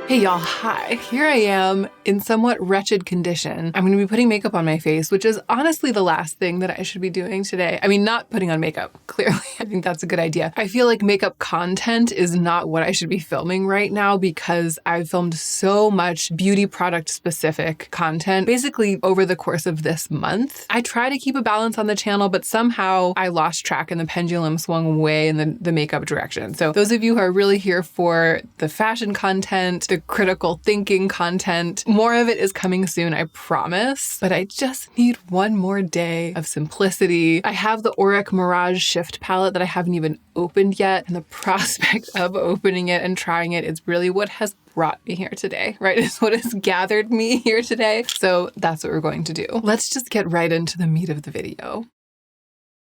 Hey y'all, hi. Here I am in somewhat wretched condition. I'm going to be putting makeup on my face, which is honestly the last thing that I should be doing today. I mean, not putting on makeup, clearly. I think that's a good idea. I feel like makeup content is not what I should be filming right now because I've filmed so much beauty product specific content basically over the course of this month. I try to keep a balance on the channel, but somehow I lost track and the pendulum swung way in the makeup direction. So those of you who are really here for the fashion content, the critical thinking content, more of it is coming soon, I promise. But I just need one more day of simplicity. I have the Auric Mirage Shift palette that I haven't even opened yet, and the prospect of opening it and trying it is really what has brought me here today, right? It's what has gathered me here today. So that's what we're going to do. Let's just get right into the meat of the video.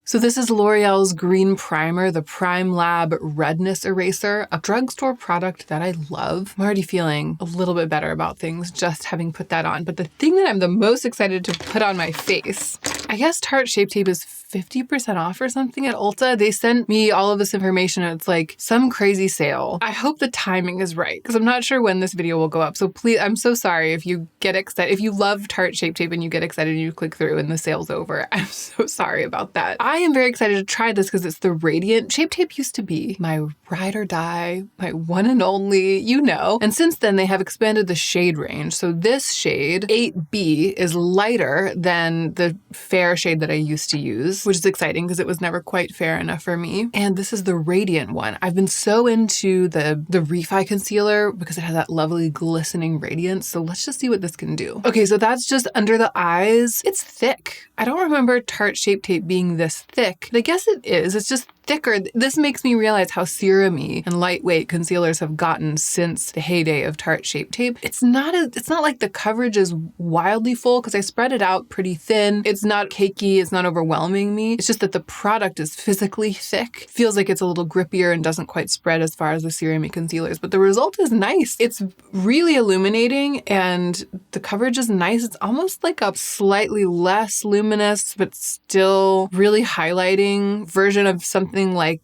So this is L'Oreal's Green Primer, the Prime Lab Redness Eraser, a drugstore product that I love. I'm already feeling a little bit better about things just having put that on. But the thing that I'm the most excited to put on my face, I guess Tarte Shape Tape is 50% off or something at Ulta. They sent me all of this information and it's like some crazy sale. I hope the timing is right because I'm not sure when this video will go up. So please, I'm so sorry if you get excited. If you love Tarte Shape Tape and you get excited and you click through and the sale's over, I'm so sorry about that. I am very excited to try this because it's the Radiant. Shape Tape used to be my ride or die, my one and only, you know. And since then they have expanded the shade range. So this shade, 8B, is lighter than the fair shade that I used to use, which is exciting because it was never quite fair enough for me. And this is the Radiant one. I've been so into the Refi concealer because it has that lovely glistening radiance. So let's just see what this can do. Okay, so that's just under the eyes. It's thick. I don't remember Tarte Shape Tape being this thick, but I guess it is. It's just thicker. This makes me realize how serum-y and lightweight concealers have gotten since the heyday of Tarte Shape Tape. It's not like the coverage is wildly full because I spread it out pretty thin. It's not cakey. It's not overwhelming me. It's just that the product is physically thick. Feels like it's a little grippier and doesn't quite spread as far as the serum-y concealers, but the result is nice. It's really illuminating and the coverage is nice. It's almost like a slightly less luminous, but still really highlighting version of something like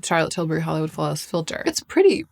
Charlotte Tilbury Hollywood Flawless Filter. It's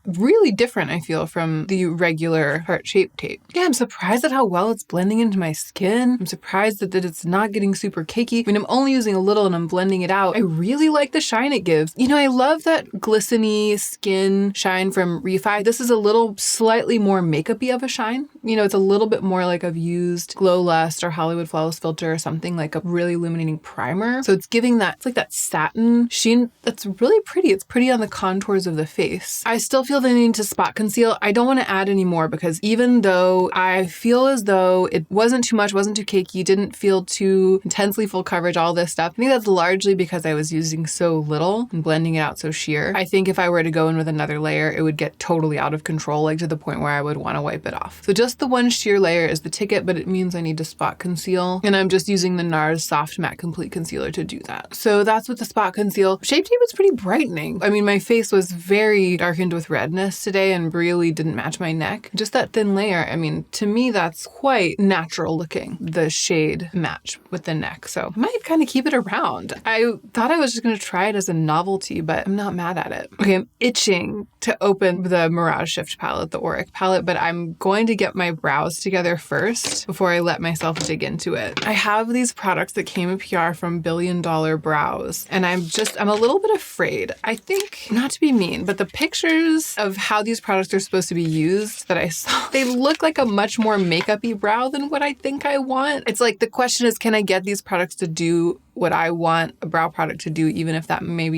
really different, I feel, from the regular Tarte Shape Tape. Yeah, I'm surprised at how well it's blending into my skin. I'm surprised that it's not getting super cakey. I mean, I'm only using a little and I'm blending it out. I really like the shine it gives. You know, I love that glistening skin shine from Refi. This is a little slightly more makeup-y of a shine. You know, it's a little bit more like I've used Glow Lust or Hollywood Flawless Filter or something like a really illuminating primer. So it's giving that, it's like that satin sheen that's really pretty. It's pretty on the contours of the face. I still feel the need to spot conceal. I don't want to add any more because even though I feel as though it wasn't too much, wasn't too cakey, didn't feel too intensely full coverage, all this stuff, I think that's largely because I was using so little and blending it out so sheer. I think if I were to go in with another layer, it would get totally out of control, like to the point where I would want to wipe it off. So just the one sheer layer is the ticket, but it means I need to spot conceal. And I'm just using the NARS Soft Matte Complete Concealer to do that. So that's with the spot conceal. Shape Tape was pretty brightening. I mean, my face was very darkened with redness today and really didn't match my neck. Just that thin layer, I mean, to me, that's quite natural looking, the shade match with the neck. So I might kind of keep it around. I thought I was just going to try it as a novelty, but I'm not mad at it. Okay, I'm itching to open the Mirage Shift palette, the Auric palette, but I'm going to get my brows together first before I let myself dig into it. I have these products that came in PR from Billion Dollar Brows, and I'm a little bit afraid. I think, not to be mean, but the pictures of how these products are supposed to be used that I saw, they look like a much more makeup-y brow than what I think I want. It's like the question is, can I get these products to do what I want a brow product to do, even if that may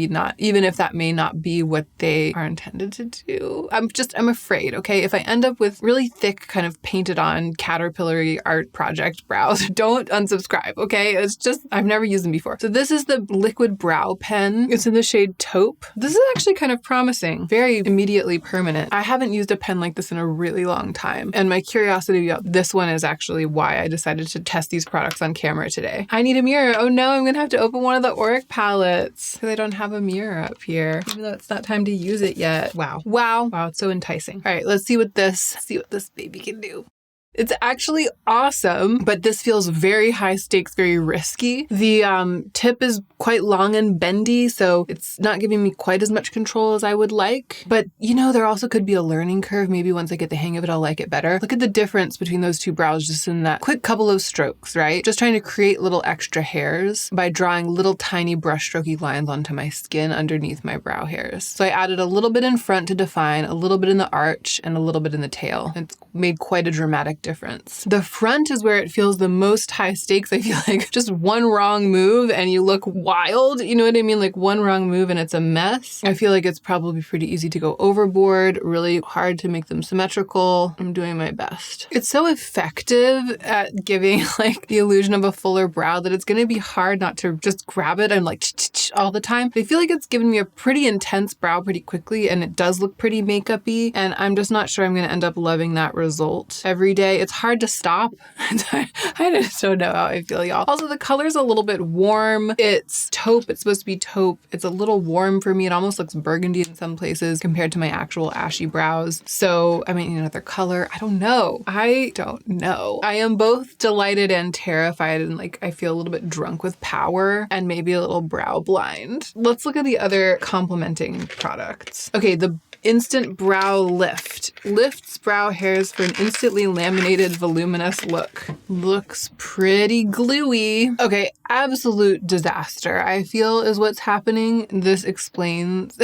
not be what they are intended to do. I'm afraid, okay? If I end up with really thick, kind of painted on caterpillar-y art project brows, don't unsubscribe, okay? It's just, I've never used them before. So this is the liquid brow pen. It's in the shade Taupe. This is actually kind of promising, very immediately permanent. I haven't used a pen like this in a really long time. And my curiosity about this one is actually why I decided to test these products on camera today. I need a mirror. Oh no, I'm gonna have to open one of the Auric palettes because I don't have a mirror up here, even though it's not time to use it yet. Wow. Wow. Wow, it's so enticing. All right, let's see what this baby can do. It's actually awesome, but this feels very high stakes, very risky. The tip is quite long and bendy, so it's not giving me quite as much control as I would like. But, you know, there also could be a learning curve. Maybe once I get the hang of it, I'll like it better. Look at the difference between those two brows just in that quick couple of strokes, right? Just trying to create little extra hairs by drawing little tiny brush strokey lines onto my skin underneath my brow hairs. So I added a little bit in front to define, a little bit in the arch, and a little bit in the tail. It's made quite a dramatic difference. The front is where it feels the most high stakes. I feel like just one wrong move and you look wild. You know what I mean? Like one wrong move and it's a mess. I feel like it's probably pretty easy to go overboard, really hard to make them symmetrical. I'm doing my best. It's so effective at giving like the illusion of a fuller brow that it's going to be hard not to just grab it and like all the time. I feel like it's given me a pretty intense brow pretty quickly and it does look pretty makeup-y, and I'm just not sure I'm going to end up loving that result every day. It's hard to stop. I just don't know how I feel, y'all. Also, the color's a little bit warm. It's taupe. It's supposed to be taupe. It's a little warm for me. It almost looks burgundy in some places compared to my actual ashy brows. So, I mean, another color. I don't know. I am both delighted and terrified, and like I feel a little bit drunk with power and maybe a little brow blind. Let's look at the other complementing products. Okay, the Instant Brow Lift. Lifts brow hairs for an instantly laminated, voluminous look. Looks pretty gluey. Okay, absolute disaster, I feel, is what's happening. This explains.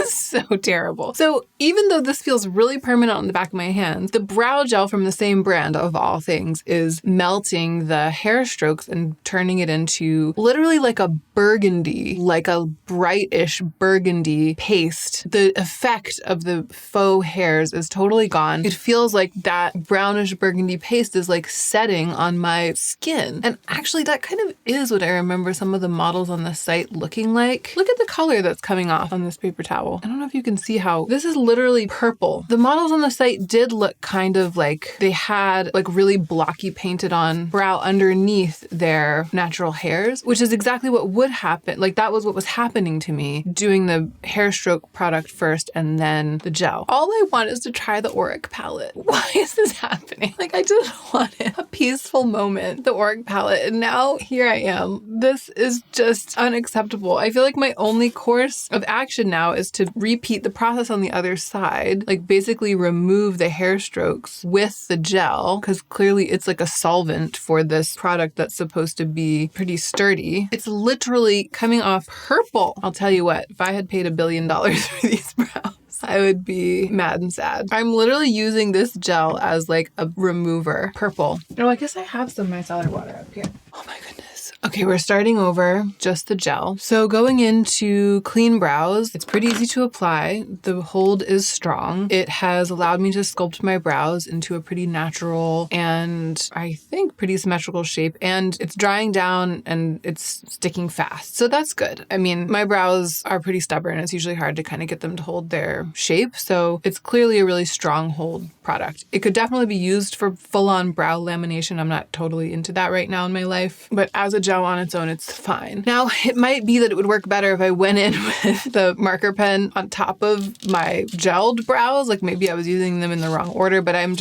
So terrible. So even though this feels really permanent on the back of my hands, the brow gel from the same brand, of all things, is melting the hair strokes and turning it into literally like a burgundy, like a brightish burgundy paste. The effect of the faux hairs is totally gone. It feels like that brownish burgundy paste is like setting on my skin. And actually that kind of is what I remember some of the models on the site looking like. Look at the color that's coming off on this paper towel. I don't know if you can see how this is literally purple. The models on the site did look kind of like they had like really blocky painted on brow underneath their natural hairs, which is exactly what would happen. Like that was what was happening to me doing the hair stroke product first and then the gel. All I want is to try the Auric palette. Why is this happening? Like I just wanted a peaceful moment, the Auric palette, and now here I am. This is just unacceptable. I feel like my only course of action now is to repeat the process on the other side, like basically remove the hair strokes with the gel, because clearly it's like a solvent for this product that's supposed to be pretty sturdy. It's literally coming off purple. I'll tell you what, if I had paid $1 billion for these brows, I would be mad and sad. I'm literally using this gel as like a remover. Purple. Oh, I guess I have some micellar water up here. Oh my goodness. Okay, we're starting over, just the gel. So going into clean brows, it's pretty easy to apply. The hold is strong. It has allowed me to sculpt my brows into a pretty natural and I think pretty symmetrical shape, and it's drying down and it's sticking fast. So that's good. I mean, my brows are pretty stubborn. It's usually hard to kind of get them to hold their shape. So it's clearly a really strong hold product. It could definitely be used for full-on brow lamination. I'm not totally into that right now in my life, but as a gel on its own, it's fine. Now, it might be that it would work better if I went in with the marker pen on top of my gelled brows. Like maybe I was using them in the wrong order, but I'm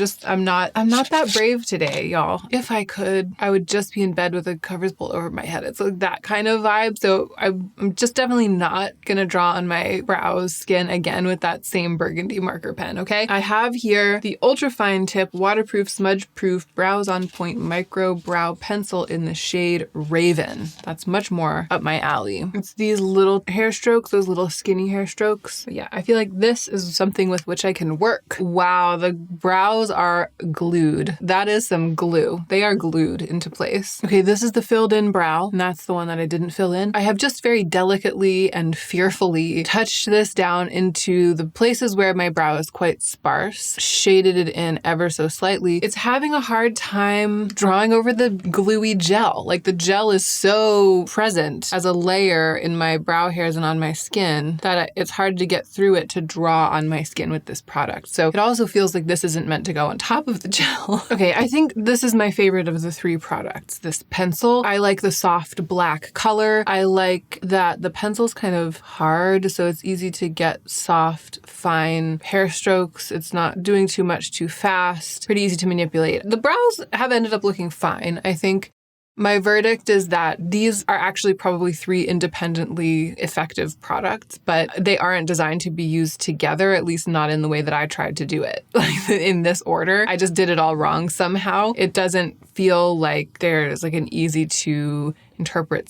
not that brave today, y'all. If I could, I would just be in bed with the covers pulled over my head. It's like that kind of vibe. So I'm just definitely not gonna draw on my brows skin again with that same burgundy marker pen, okay? I have here the ultra fine tip, waterproof, smudge proof, brows on point micro brow pencil in the shade Raven. That's much more up my alley. It's these little hair strokes, those little skinny hair strokes. But yeah, I feel like this is something with which I can work. Wow, the brows are glued. That is some glue. They are glued into place. Okay, this is the filled in brow, and that's the one that I didn't fill in. I have just very delicately and fearfully touched this down into the places where my brow is quite sparse, shaded it in ever so slightly. It's having a hard time drawing over the gluey gel. Like the gel is so present as a layer in my brow hairs and on my skin that it's hard to get through it to draw on my skin with this product. So it also feels like this isn't meant to go on top of the gel. Okay, I think this is my favorite of the three products. This pencil, I like the soft black color. I like that the pencil's kind of hard, so it's easy to get soft, fine hair strokes. It's not doing too much too fast, pretty easy to manipulate. The brows have ended up looking fine. I think my verdict is that these are actually probably three independently effective products, but they aren't designed to be used together, at least not in the way that I tried to do it. Like in this order, I just did it all wrong somehow. It doesn't feel like there's like an easy to interpret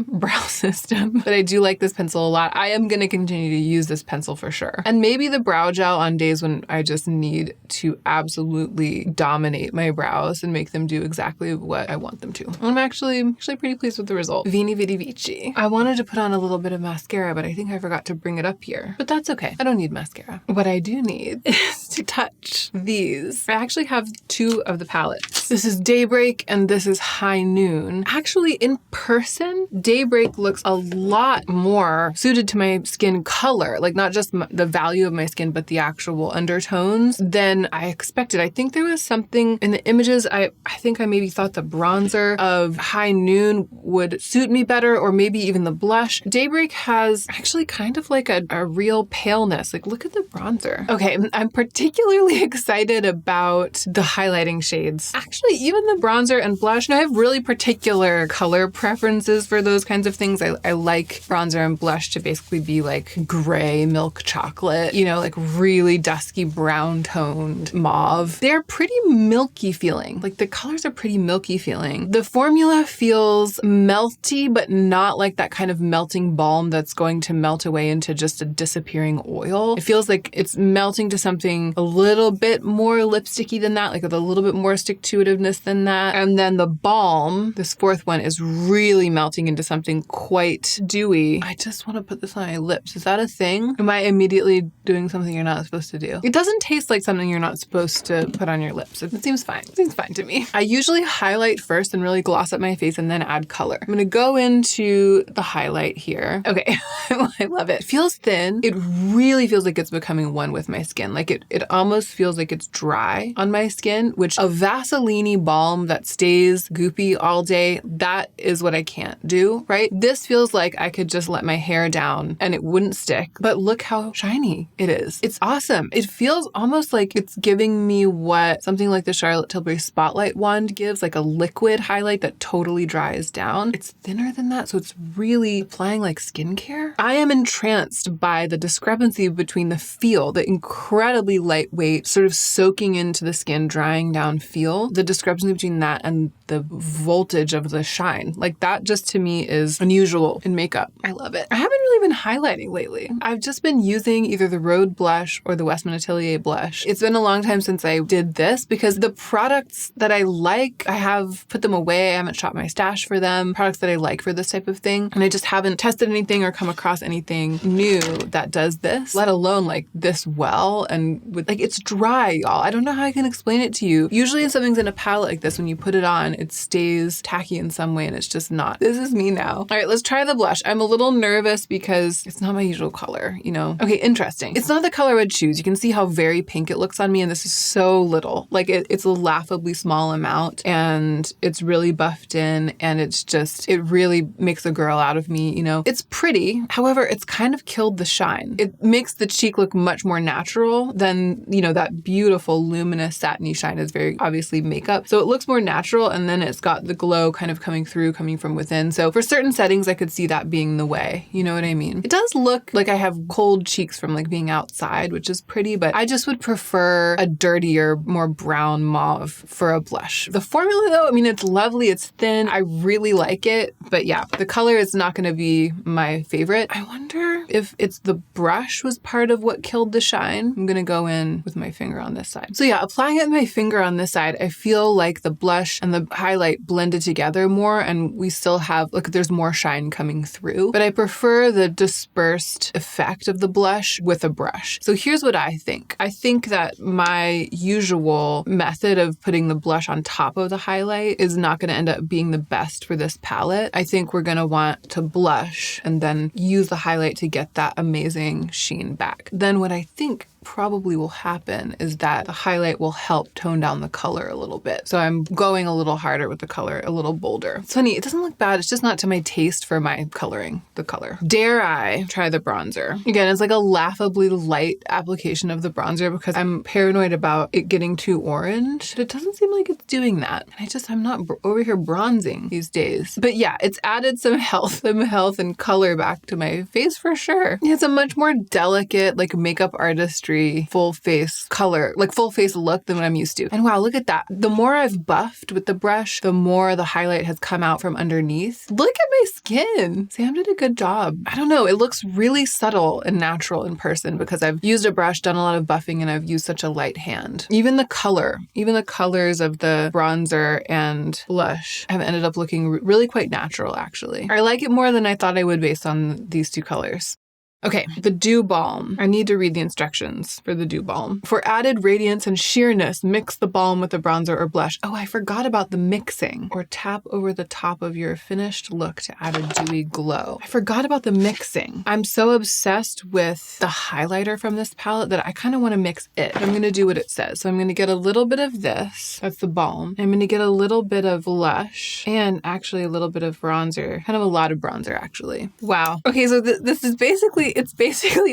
brow system. But I do like this pencil a lot. I am going to continue to use this pencil for sure. And maybe the brow gel on days when I just need to absolutely dominate my brows and make them do exactly what I want them to. I'm actually pretty pleased with the result. Vini Vidi Vici. I wanted to put on a little bit of mascara, but I think I forgot to bring it up here. But that's okay. I don't need mascara. What I do need is to touch these. I actually have two of the palettes. This is Daybreak and this is Highnoon. Actually, in person, Daybreak looks a lot more suited to my skin color, like not just the value of my skin, but the actual undertones than I expected. I think there was something in the images. I think I maybe thought the bronzer of Highnoon would suit me better, or maybe even the blush. Daybreak has actually kind of like a real paleness. Like look at the bronzer. Okay, I'm particularly excited about the highlighting shades. Actually, even the bronzer and blush, I have really particular color preferences for those kinds of things. I like bronzer and blush to basically be like gray milk chocolate, you know, like really dusky brown toned mauve. They're pretty milky feeling. Like the colors are pretty milky feeling. The formula feels melty, but not like that kind of melting balm that's going to melt away into just a disappearing oil. It feels like it's melting to something a little bit more lipsticky than that, like with a little bit more stick-to-itiveness than that. And then the balm, this fourth one, is really melting into something quite dewy. I just want to put this on my lips. Is that a thing? Am I immediately doing something you're not supposed to do? It doesn't taste like something you're not supposed to put on your lips. It seems fine. It seems fine to me. I usually highlight first and really gloss up my face and then add color. I'm going to go into the highlight here. Okay. I love it. It feels thin. It really feels like it's becoming one with my skin. Like it almost feels like it's dry on my skin, which a Vaseline balm that stays goopy all day, that is what I can't do, right? This feels like I could just let my hair down and it wouldn't stick, but look how shiny it is. It's awesome. It feels almost like it's giving me what something like the Charlotte Tilbury Spotlight wand gives, like a liquid highlight that totally dries down. It's thinner than that, so it's really applying like skincare. I am entranced by the discrepancy between the feel, the incredibly lightweight, sort of soaking into the skin, drying down feel, the discrepancy between that and the voltage of the shine. Like that just to me is unusual in makeup. I love it. I haven't really been highlighting lately. I've just been using either the Rhode blush or the Westman Atelier blush. It's been a long time since I did this because the products that I like, I have put them away. I haven't shopped my stash for them. Products that I like for this type of thing. And I just haven't tested anything or come across anything new that does this, let alone like this well. And with like, it's dry, y'all. I don't know how I can explain it to you. Usually if something's in a palette like this, when you put it on, it stays tacky in some way and it's just not. This is me now. All right, let's try the blush. I'm a little nervous because it's not my usual color, you know? Okay, interesting. It's not the color I would choose. You can see how very pink it looks on me and this is so little. Like it's a laughably small amount and it's really buffed in and it's just, it really makes a girl out of me, you know? It's pretty. However, it's kind of killed the shine. It makes the cheek look much more natural than, you know, that beautiful luminous satiny shine is very obviously makeup. So it looks more natural and then it's got the glow kind of coming through, coming from within. So for certain settings, I could see that being the way. You know what I mean? It does look like I have cold cheeks from like being outside, which is pretty, but I just would prefer a dirtier, more brown mauve for a blush. The formula though, I mean, it's lovely. It's thin. I really like it, but yeah, the color is not going to be my favorite. I wonder if it's the brush was part of what killed the shine. I'm going to go in with my finger on this side. So yeah, applying it with my finger on this side, I feel like the blush and the highlight blended together more and then we still have, like, there's more shine coming through. But I prefer the dispersed effect of the blush with a brush. So here's what I think. I think that my usual method of putting the blush on top of the highlight is not going to end up being the best for this palette. I think we're going to want to blush and then use the highlight to get that amazing sheen back. Then what I think probably will happen is that the highlight will help tone down the color a little bit. So I'm going a little harder with the color, a little bolder. It's funny, it doesn't look bad. It's just not to my taste for my coloring, the color. Dare I try the bronzer? Again, it's like a laughably light application of the bronzer because I'm paranoid about it getting too orange. But it doesn't seem like it's doing that. And I'm not over here bronzing these days. But yeah, it's added some health and color back to my face for sure. It's a much more delicate, like makeup artistry, full face color, like full face look than what I'm used to. And wow, look at that. The more I've buffed with the brush, the more the highlight has come out from underneath. Look at my skin. Sam did a good job. I don't know. It looks really subtle and natural in person because I've used a brush, done a lot of buffing, and I've used such a light hand. Even the colors of the bronzer and blush have ended up looking really quite natural, actually. I like it more than I thought I would based on these two colors. Okay, the Dew Balm. I need to read the instructions for the Dew Balm. For added radiance and sheerness, mix the balm with a bronzer or blush. Oh, I forgot about the mixing. Or tap over the top of your finished look to add a dewy glow. I forgot about the mixing. I'm so obsessed with the highlighter from this palette that I kind of want to mix it. I'm going to do what it says. So I'm going to get a little bit of this. That's the balm. I'm going to get a little bit of blush and actually a little bit of bronzer. Kind of a lot of bronzer, actually. Wow. Okay, so this is basically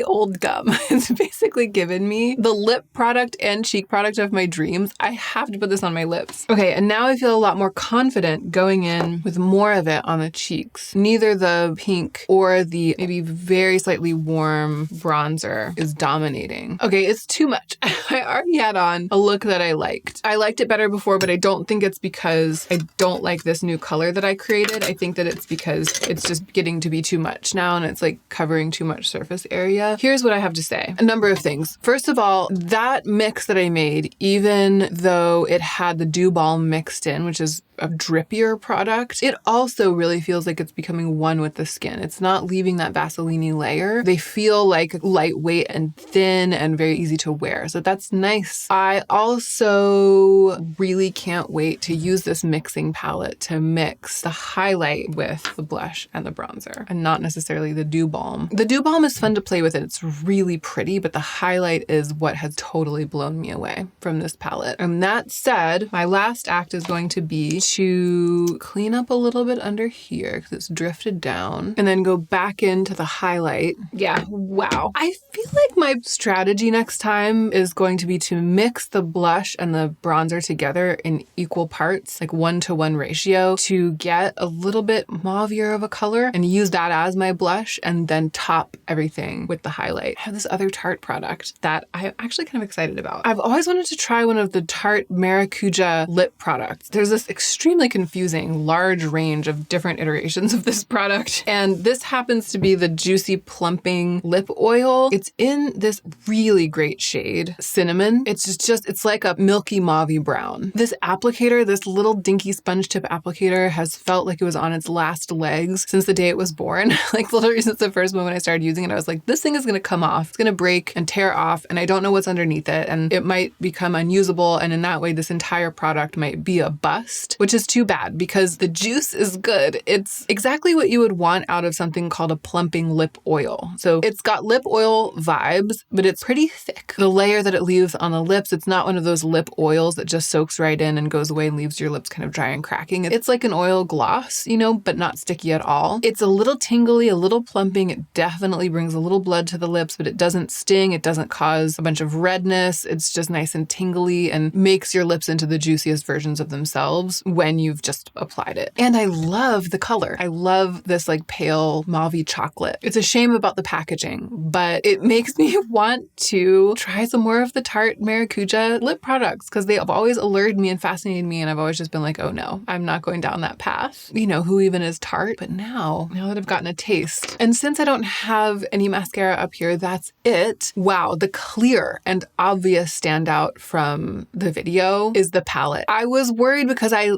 old gum. It's basically given me the lip product and cheek product of my dreams. I have to put this on my lips. Okay, and now I feel a lot more confident going in with more of it on the cheeks. Neither the pink or the maybe very slightly warm bronzer is dominating. Okay, it's too much. I already had on a look that I liked. I liked it better before, but I don't think it's because I don't like this new color that I created. I think that it's because it's just getting to be too much now and it's like covering too much surface area. Here's what I have to say. A number of things. First of all, that mix that I made, even though it had the Dew Balm mixed in, which is a drippier product, it also really feels like it's becoming one with the skin. It's not leaving that Vaseline-y layer. They feel like lightweight and thin and very easy to wear. So that's nice. I also really can't wait to use this mixing palette to mix the highlight with the blush and the bronzer and not necessarily the Dew Balm. The Dew Balm is fun to play with and it's really pretty, but the highlight is what has totally blown me away from this palette. And that said, my last act is going to be to clean up a little bit under here because it's drifted down and then go back into the highlight. Yeah, wow. I feel like my strategy next time is going to be to mix the blush and the bronzer together in equal parts, like 1-to-1 ratio, to get a little bit mauvier of a color and use that as my blush and then top everything with the highlight. I have this other Tarte product that I'm actually kind of excited about. I've always wanted to try one of the Tarte Maracuja lip products. There's this extremely confusing large range of different iterations of this product, and this happens to be the Juicy Plumping Lip Oil. It's in this really great shade, Cinnamon. It's like a milky mauvey brown. This applicator, this little dinky sponge tip applicator, has felt like it was on its last legs since the day it was born. Like literally since the first moment I started using it, I was like, this thing is going to come off. It's going to break and tear off, and I don't know what's underneath it, and it might become unusable, and in that way this entire product might be a bust, which is too bad because the juice is good. It's exactly what you would want out of something called a plumping lip oil. So it's got lip oil vibes, but it's pretty thick. The layer that it leaves on the lips, it's not one of those lip oils that just soaks right in and goes away and leaves your lips kind of dry and cracking. It's like an oil gloss, you know, but not sticky at all. It's a little tingly, a little plumping. It definitely brings a little blood to the lips, but it doesn't sting. It doesn't cause a bunch of redness. It's just nice and tingly and makes your lips into the juiciest versions of themselves when you've just applied it. And I love the color. I love this like pale mauvey chocolate. It's a shame about the packaging, but it makes me want to try some more of the Tarte Maracuja lip products because they have always allured me and fascinated me, and I've always just been like, oh no, I'm not going down that path. You know, who even is Tarte? But now that I've gotten a taste, and since I don't have have any mascara up here. That's it. Wow, the clear and obvious standout from the video is the palette. I was worried because I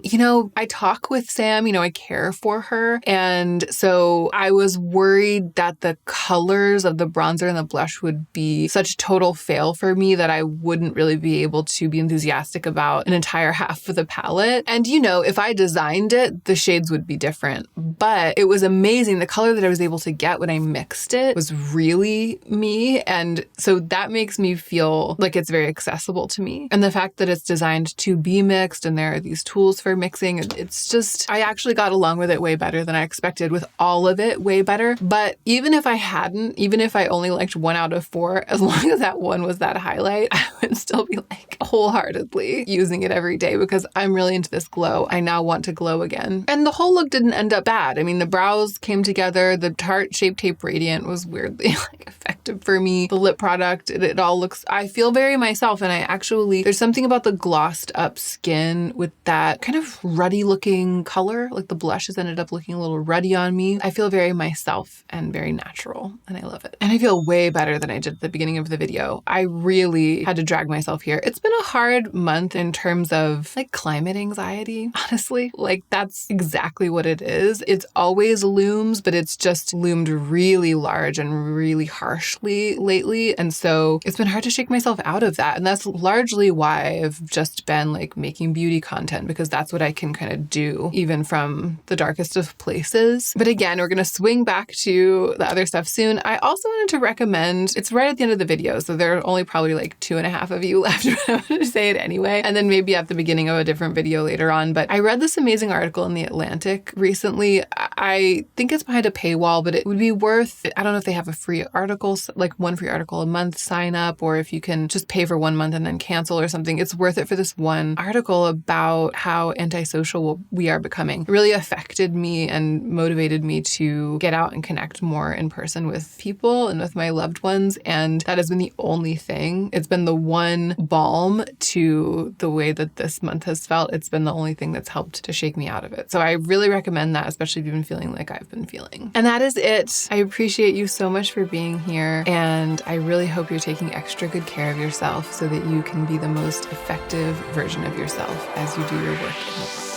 talk with Sam, I care for her. And so I was worried that the colors of the bronzer and the blush would be such a total fail for me that I wouldn't really be able to be enthusiastic about an entire half of the palette. And if I designed it, the shades would be different. But it was amazing. The color that I was able to get when I mixed it was really me. And so that makes me feel like it's very accessible to me. And the fact that it's designed to be mixed and there are these tools for mixing, it's just, I actually got along with it way better than I expected, with all of it way better. But even if I hadn't, even if I only liked 1 out of 4, as long as that one was that highlight, I would still be like wholeheartedly using it every day because I'm really into this glow. I now want to glow again. And the whole look didn't end up bad. I mean, the brows came together. The Tarte Shape Tape Radiant was weirdly effective for me. The lip product, it all looks, I feel very myself. And there's something about the glossed up skin with that kind of ruddy looking color. Like the blush has ended up looking a little ruddy on me. I feel very myself and very natural, and I love it. And I feel way better than I did at the beginning of the video. I really had to drag myself here. It's been a hard month in terms of like climate anxiety, honestly. Like that's exactly what it is. It's always looms, but it's just loomed really large and really harshly lately. And so it's been hard to shake myself out of that. And that's largely why I've just been like making beauty content, because that's what I can kind of do even from the darkest of places. But again, we're going to swing back to the other stuff soon. I also wanted to recommend, it's right at the end of the video, so there are only probably like 2.5 of you left, but I'm going to say it anyway. And then maybe at the beginning of a different video later on. But I read this amazing article in The Atlantic recently. I think it's behind a paywall, but it would be worth, I don't know if they have a free article, like 1 free article a month sign up, or if you can just pay for 1 month and then cancel or something. It's worth it for this one article about how antisocial we are becoming. It really affected me and motivated me to get out and connect more in person with people and with my loved ones. And that has been the only thing. It's been the one balm to the way that this month has felt. It's been the only thing that's helped to shake me out of it. So I really recommend that, especially if you've been feeling like I've been feeling. And that is it. I appreciate you so much for being here. And I really hope you're taking extra good care of yourself so that you can be the most effective version of yourself as you do your work in the world.